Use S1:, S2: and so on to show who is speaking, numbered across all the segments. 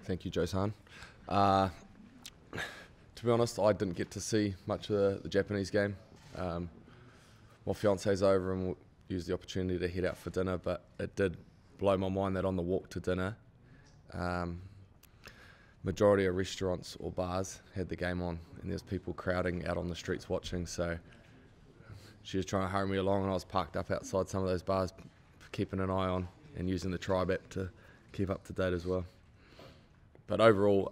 S1: Thank you, Josan. To be honest, I didn't get to see much of the Japanese game. My fiance's over and we'll use the opportunity to head out for dinner, but it did blow my mind that on the walk to dinner, majority of restaurants or bars had the game on, and there's people crowding out on the streets watching. So she was trying to hurry me along, and I was parked up outside some of those bars, keeping an eye on and using the Tribe app to keep up to date as well. But overall,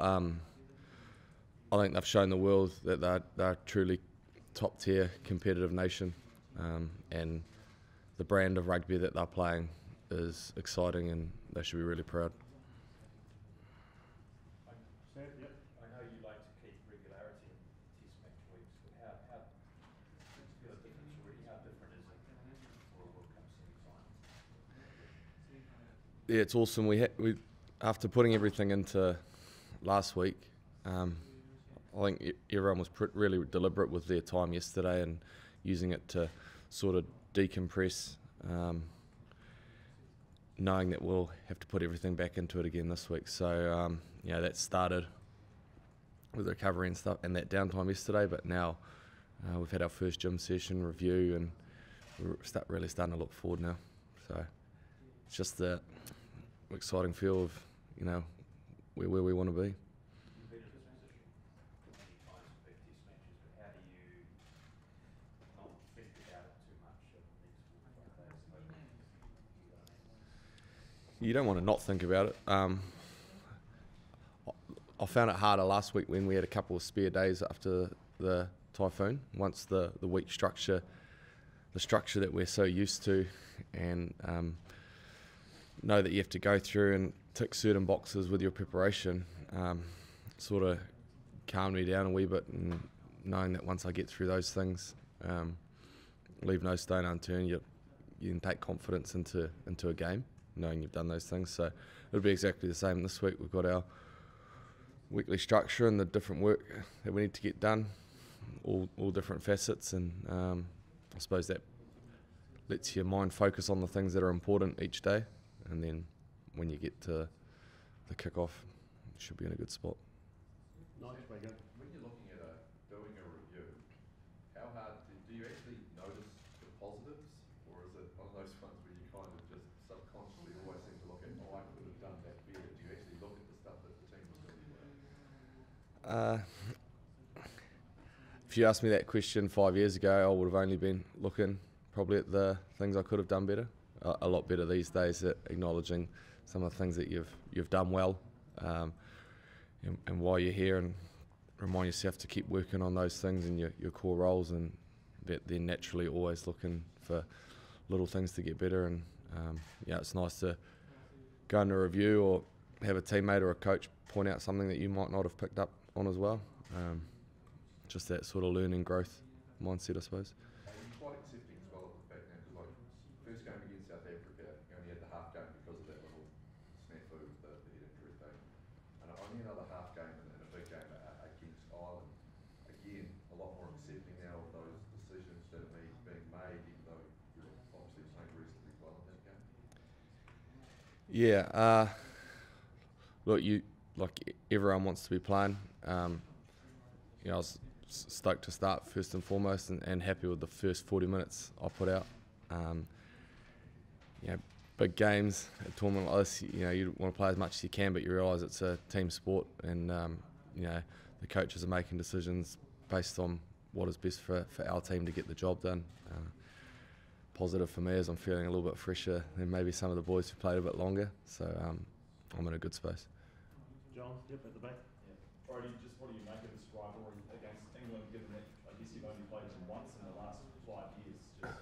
S1: I think they've shown the world that they're a truly top-tier competitive nation, and the brand of rugby that they're playing is exciting, and they should be really proud.
S2: I know you like to keep regularity in Test match weeks, but how different is it for a World Cup semi-final?
S1: Yeah, it's awesome. We after putting everything into last week, I think everyone was really deliberate with their time yesterday and using it to sort of decompress, knowing that we'll have to put everything back into it again this week. So that started with the recovery and stuff and that downtime yesterday, but now we've had our first gym session review, and we're really starting to look forward now. So it's just the exciting feel of where we want to be. You don't want to not think about it. I found it harder last week when we had a couple of spare days after the typhoon. Once the week structure, the structure that we're so used to, and know that you have to go through and tick certain boxes with your preparation, sort of calmed me down a wee bit, and knowing that once I get through those things, leave no stone unturned, you can take confidence into a game, knowing you've done those things. So it'll be exactly the same this week. We've got our weekly structure and the different work that we need to get done, all different facets, and I suppose that lets your mind focus on the things that are important each day, and then when you get to the kick-off, you should be in a good spot.
S3: Nice, Megan. When you're looking at doing a review, how hard do you actually notice the positives, or is it one of those ones where you kind of just subconsciously always seem to look at, I could have done that better? Do you actually look at the stuff that the team was doing well?
S1: If you asked me that question 5 years ago, I would have only been looking probably at the things I could have done better. A lot better these days at acknowledging some of the things that you've done well, and why you're here, and remind yourself to keep working on those things in your core roles, and then naturally always looking for little things to get better. And it's nice to go into a review or have a teammate or a coach point out something that you might not have picked up on as well. Just that sort of learning growth mindset, I suppose.
S3: Are you quite accepting as well of the fact now, because first game against South Africa, you only had the half game because of that little snafu with the head injury thing, and only another half game in a big game against Ireland. Again, a lot more accepting now of those decisions that are being made, even though you're obviously playing reasonably well in that game.
S1: Yeah, look, everyone wants to be playing. I was stoked to start first and foremost, and happy with the first 40 minutes I put out. Big games, a tournament like this, you want to play as much as you can, but you realise it's a team sport, and the coaches are making decisions based on what is best for our team to get the job done. Positive for me is I'm feeling a little bit fresher than maybe some of the boys who played a bit longer, so I'm in a good space.
S2: John, yep, at the back. Yeah. Brodie, just what do you make of this rivalry against England, given that I guess you've only played them once in the last 5 years? Just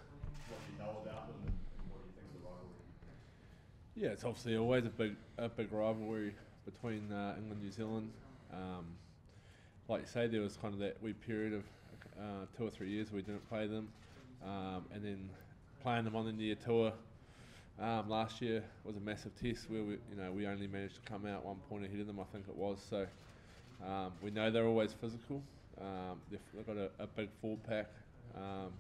S2: what do you know about them, and what do you think of the rivalry?
S4: Yeah, it's obviously always a big rivalry between England and New Zealand. Like you say, there was kind of that wee period of 2 or 3 years we didn't play them, and then playing them on the year tour last year was a massive test where we only managed to come out 1 point ahead of them, I think it was. So we know they're always physical. They've got a big forward pack, are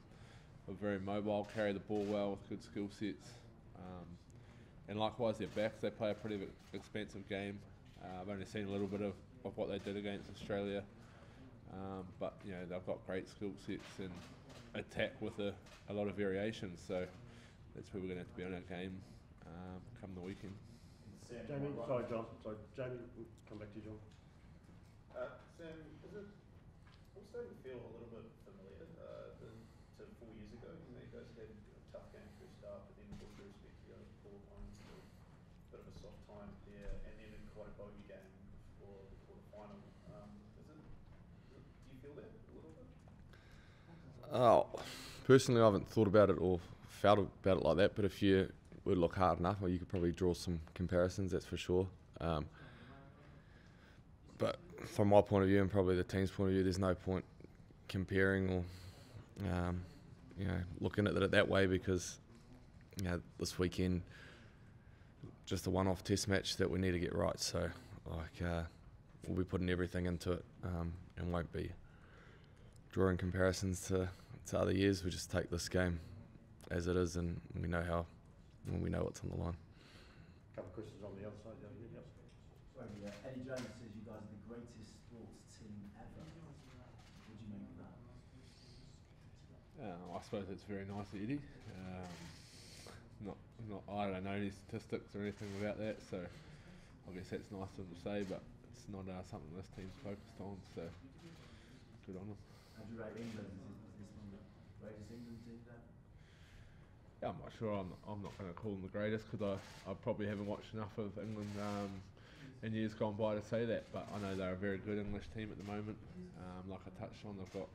S4: very mobile, carry the ball well with good skill sets. And likewise, their backs, they play a pretty expansive game. I've only seen a little bit of what they did against Australia, but you know they've got great skill sets and attack with a lot of variations. So that's where we're going to have to be on our game come the weekend.
S5: Jamie, sorry, John. Sorry, Jamie, we'll come back to you, John.
S2: Sam, is it? I'm starting to feel a little bit familiar to 4 years ago. You know, you guys had a tough game for a start, but then with respect to the other four opponents, a bit of a soft time there, and then quite a bogey game for the quarterfinal. Do you feel that a little bit?
S1: Oh, personally, I haven't thought about it or felt about it like that. But if you would look hard enough, well, you could probably draw some comparisons. That's for sure. But from my point of view and probably the team's point of view, there's no point comparing or looking at it that way, because this weekend just a one-off test match that we need to get right. So we'll be putting everything into it and won't be drawing comparisons to other years. We just take this game as it is, and we know what's on the line.
S5: A couple of questions on the other side. Yep.
S6: Sorry, Eddie Jones says you guys are the greatest sports team ever. What do you make of that?
S4: I suppose it's very nice, Eddie. I don't know any statistics or anything about that, so I guess that's nice of them to say, but it's not something this team's focused on. So good on them.
S6: How do you rate England? Is this one of the greatest England teams ever?
S4: Yeah, I'm not sure. I'm not going to call them the greatest, because I probably haven't watched enough of England in years gone by to say that. But I know they're a very good English team at the moment. Like I touched on, they've got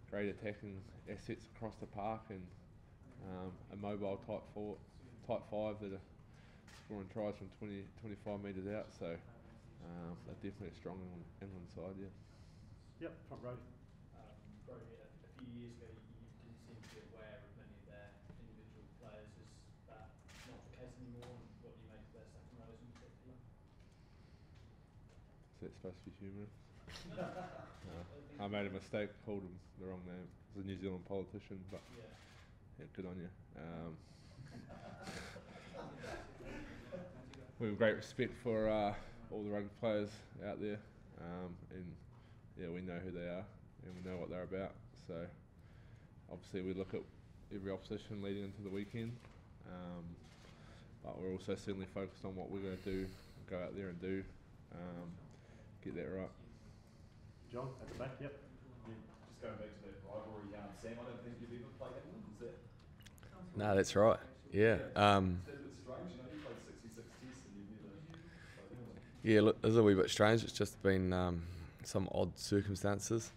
S4: great attacking assets across the park and a mobile type five that are scoring tries from 20, 25 metres out. So they're definitely a strong England side. Yeah.
S5: Yep, front row.
S7: Brodie, a few years ago you didn't seem to be aware of many of their individual players. Is that not the case anymore? And what do you make of their second rows in particular?
S4: Is that supposed to be humorous? I made a mistake, called him the wrong name. He's a New Zealand politician, but yeah, good on you. We have great respect for all the rugby players out there, and yeah, we know who they are and we know what they're about. So obviously we look at every opposition leading into the weekend, but we're also certainly focused on what we're going to do, go out there and do, get that right.
S5: John, at the back, yep.
S2: Just going back to that rivalry, Sam, I don't think you've ever played England, is that?
S1: No, that's right. Yeah.
S2: It's strange, you know, you played 66 tests and you've never played England.
S1: Yeah, look, it's a wee bit strange. It's just been some odd circumstances.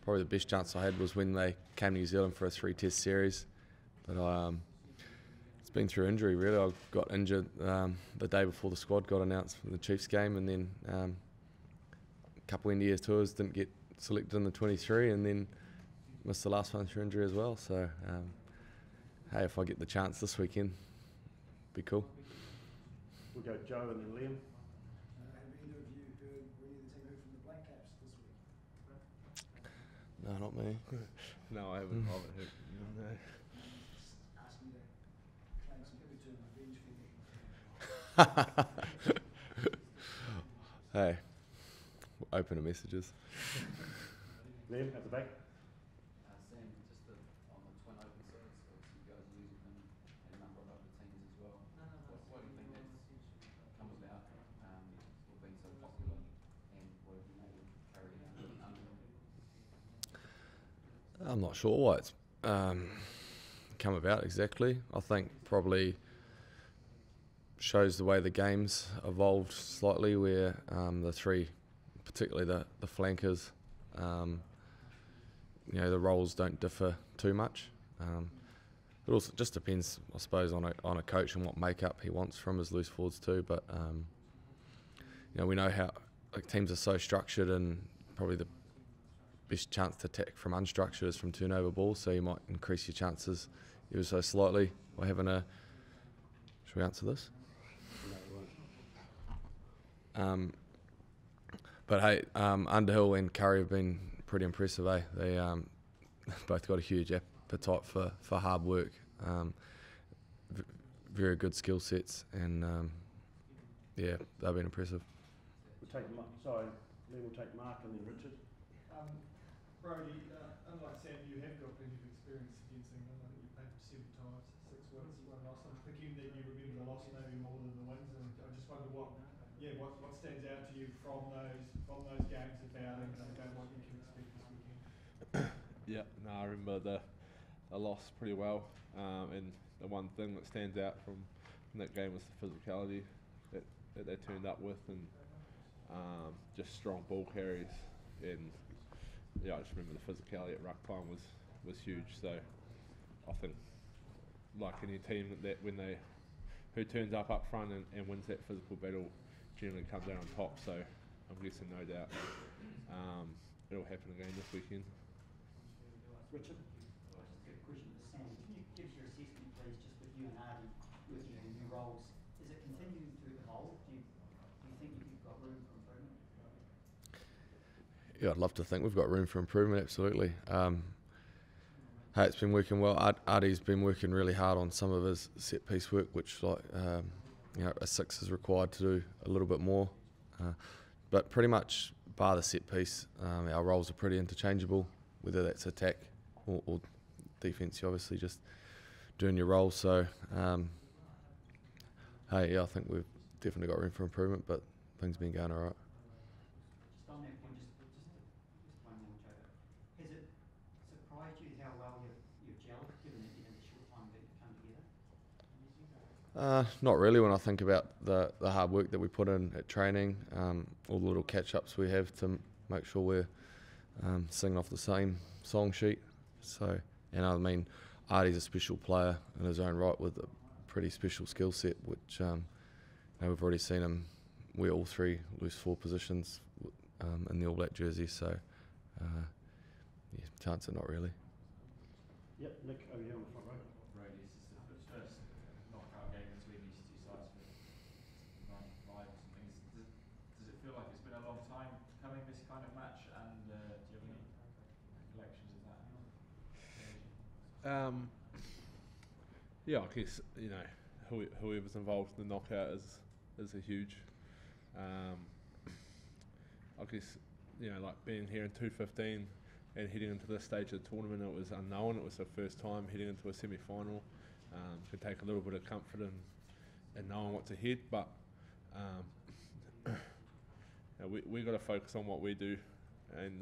S1: Probably the best chance I had was when they came to New Zealand for a 3-test series, but it's been through injury really. I got injured the day before the squad got announced for the Chiefs game, and then a couple India tours, didn't get selected in the 23, and then missed the last one through injury as well. So hey, if I get the chance this weekend, be cool.
S5: We'll go Joe and then Liam.
S6: Have either of you heard, were any of the team heard from the Black Caps this week?
S1: No, not me.
S4: No, I haven't heard. No.
S6: Ask me to claim some good revenge for me.
S1: Hey, open to messages.
S5: Liam, at the back.
S8: Sam, just on the twin open series, obviously you guys are using them in a number of other teams as well. What do you think that's come about, or been so popular, and what have you made it carry on under them?
S1: I'm not sure why it's come about exactly. I think probably shows the way the game's evolved slightly, where the three, particularly the flankers, the roles don't differ too much. It also just depends, I suppose, on a coach and what makeup he wants from his loose forwards too. But we know how teams are so structured, and probably the best chance to attack from unstructured is from turnover balls. So you might increase your chances ever so slightly by having a. Should we answer this? But hey, Underhill and Curry have been pretty impressive. They both got a huge appetite for hard work, very good skill sets, and Yeah, they've been impressive.
S5: We'll take, sorry, Lee will take Mark and then Richard.
S7: Brodie, unlike Sam, you have got plenty of experience against England. I think you've played 7 times, 6 wins, 1 loss. I'm thinking that you remember the loss maybe more than the wins, and I just wonder what stands out to you from those games about England, about what you can expect this weekend.
S4: Yeah, no, I remember the loss pretty well, and the one thing that stands out from that game was the physicality that they turned up with, and just strong ball carries, and yeah, I just remember the physicality at ruck time was huge. So I think, like any team, that who turns up front and wins that physical battle generally comes out on top. So I'm guessing no doubt it'll happen again this weekend.
S6: Richard? Just a quick question to Sam. Can you give us your assessment, please, just with you and Artie working in new roles? Is it continuing to evolve? Do you think you've got room for improvement?
S1: Yeah, I'd love to think we've got room for improvement, absolutely. Hey, it's been working well. Artie's been working really hard on some of his set piece work, which a 6 is required to do a little bit more. But pretty much, bar the set piece, our roles are pretty interchangeable, whether that's attack or defence. You're obviously just doing your role. So, I think we've definitely got room for improvement, but things have been going all right.
S6: Just on that point, just one more, Joe. Has it surprised you how well you've gelled, given that you had a short time to come together?
S1: Not really when I think about the hard work that we put in at training, all the little catch-ups we have to make sure we're singing off the same song sheet. So, and I mean, Artie's a special player in his own right with a pretty special skill set, which we've already seen him. We all 3 lose 4 positions in the All Black jersey, so chance it not really.
S5: Yep, Nick, over here on the front row.
S8: Brodie, this is the first knockout game between these 2 sides for 95 or something. Does it feel like it's been a long time coming, this kind of match, and do you have any recollections of that?
S4: Yeah, I guess whoever's involved in the knockout is a huge. I guess like being here in 2015 and heading into this stage of the tournament, it was unknown. It was the first time heading into a semi-final. Could take a little bit of comfort in knowing what's ahead, but we got to focus on what we do and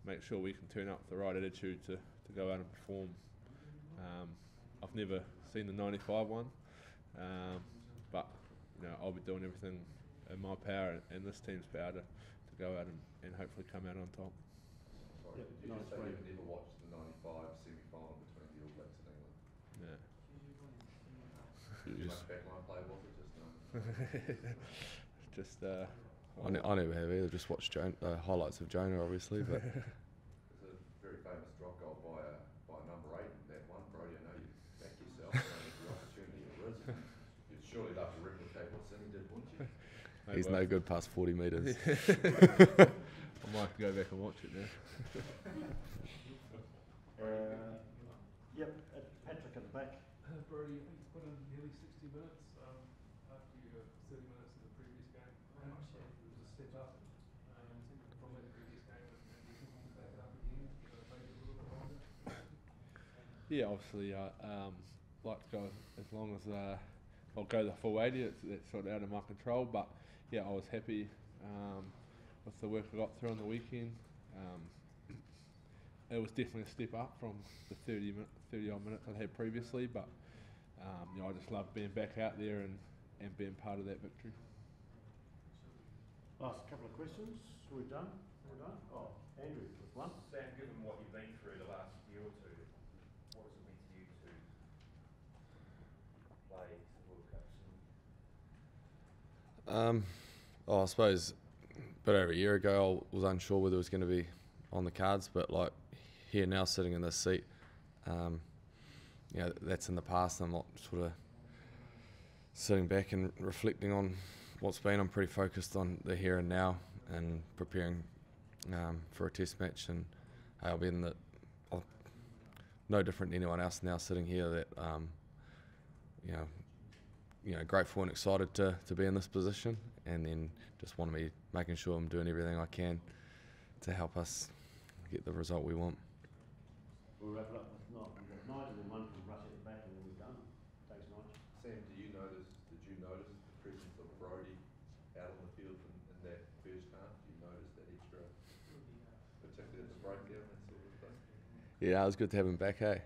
S4: make sure we can turn up with the right attitude to go out and perform. I've never seen the 95 one, but I'll be doing everything in my power and this team's power to go out and hopefully come out on top.
S3: Sorry, did you just say you've never watched the 95 semi-final between the All Blacks and England?
S4: Yeah.
S3: Did you much backline play, was it just
S4: Just
S1: I never have either. Just watched highlights of Jonah, obviously, but
S3: There's a very famous drop goal by number 8 in that one. Brodie, I know you back yourself, if the opportunity arose. You'd surely love to replicate what Sydney did, wouldn't you?
S1: he's no good past 40 metres.
S4: I might have to go back and watch it now.
S5: Yep, Patrick at the back.
S7: Brodie, I think you put in nearly 60 minutes after your 30 minutes in the previous game. How much do you think was a step up from that previous game, and do you think you can back it up again, maybe a little bit longer?
S4: Yeah, obviously, like to go as long as I'll go the full 80. It's sort of out of my control, but yeah, I was happy with the work I got through on the weekend. It was definitely a step up from the 30 odd minutes I'd had previously, but I just love being back out there and being part of that victory.
S5: Last couple of questions. We're done. Oh, Andrew with one.
S2: Sam, given what you've been through the last year or 2, what does it mean to you to play World Cups?
S1: I suppose a bit over a year ago I was unsure whether it was going to be on the cards, but like here now sitting in this seat, that's in the past. I'm not sort of sitting back and reflecting on what's been. I'm pretty focused on the here and now and preparing for a test match, and I'll be no different than anyone else now sitting here that grateful and excited to be in this position, and then just want to be making sure I'm doing everything I can to help us get the result we want.
S5: We'll wrap it up with Nigel and then one from Russ at the back and then we're done. Thanks, Nigel.
S3: Sam, did you notice the presence of Brodie out on the field in that first half? Did you notice that extra, particularly at the breakdown, that sort of stuff?
S1: Yeah, it was good to have him back, hey.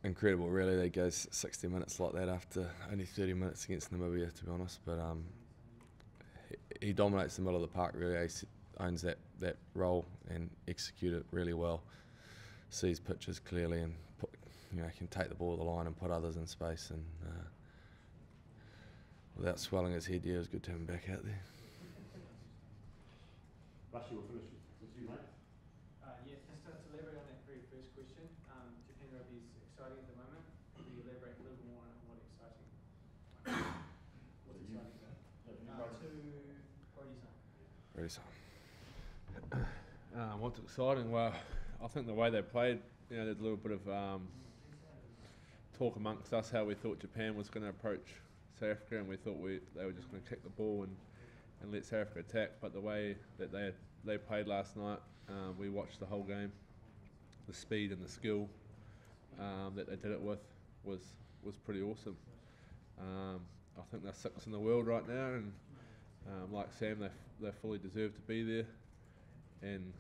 S1: Incredible, really. They goes 60 minutes like that after only 30 minutes against Namibia, to be honest. But he dominates the middle of the park, really. He owns that role and execute it really well. Sees pitches clearly and can take the ball to the line and put others in space. And without swelling his head, yeah, it was good to have him back out there.
S5: Rusty, we'll finish with you, mate.
S9: Yeah, just to elaborate on that very first question, Japan rugby is exciting at the moment. Could you elaborate a little more on what exciting? What's exciting about it? To Brodie's son.
S4: What's exciting? Well, I think the way they played, there's a little bit of talk amongst us how we thought Japan was going to approach South Africa, and we thought they were just going to kick the ball and let South Africa attack. But the way that they played last night, we watched the whole game. The speed and the skill that they did it with was pretty awesome. I think they're sixth in the world right now, and like Sam, they fully deserve to be there. And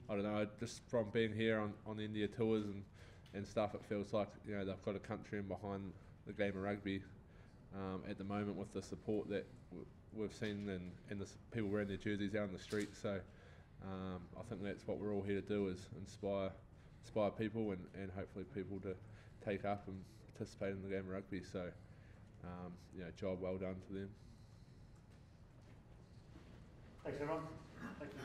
S4: I don't know, just from being here on the India tours and stuff, it feels like they've got a country in behind the game of rugby at the moment, with the support that we've seen and the people wearing their jerseys out on the street. So I think that's what we're all here to do, is inspire people and hopefully people to take up and participate in the game of rugby. So job well done to them.
S5: Thanks, everyone. Thank you.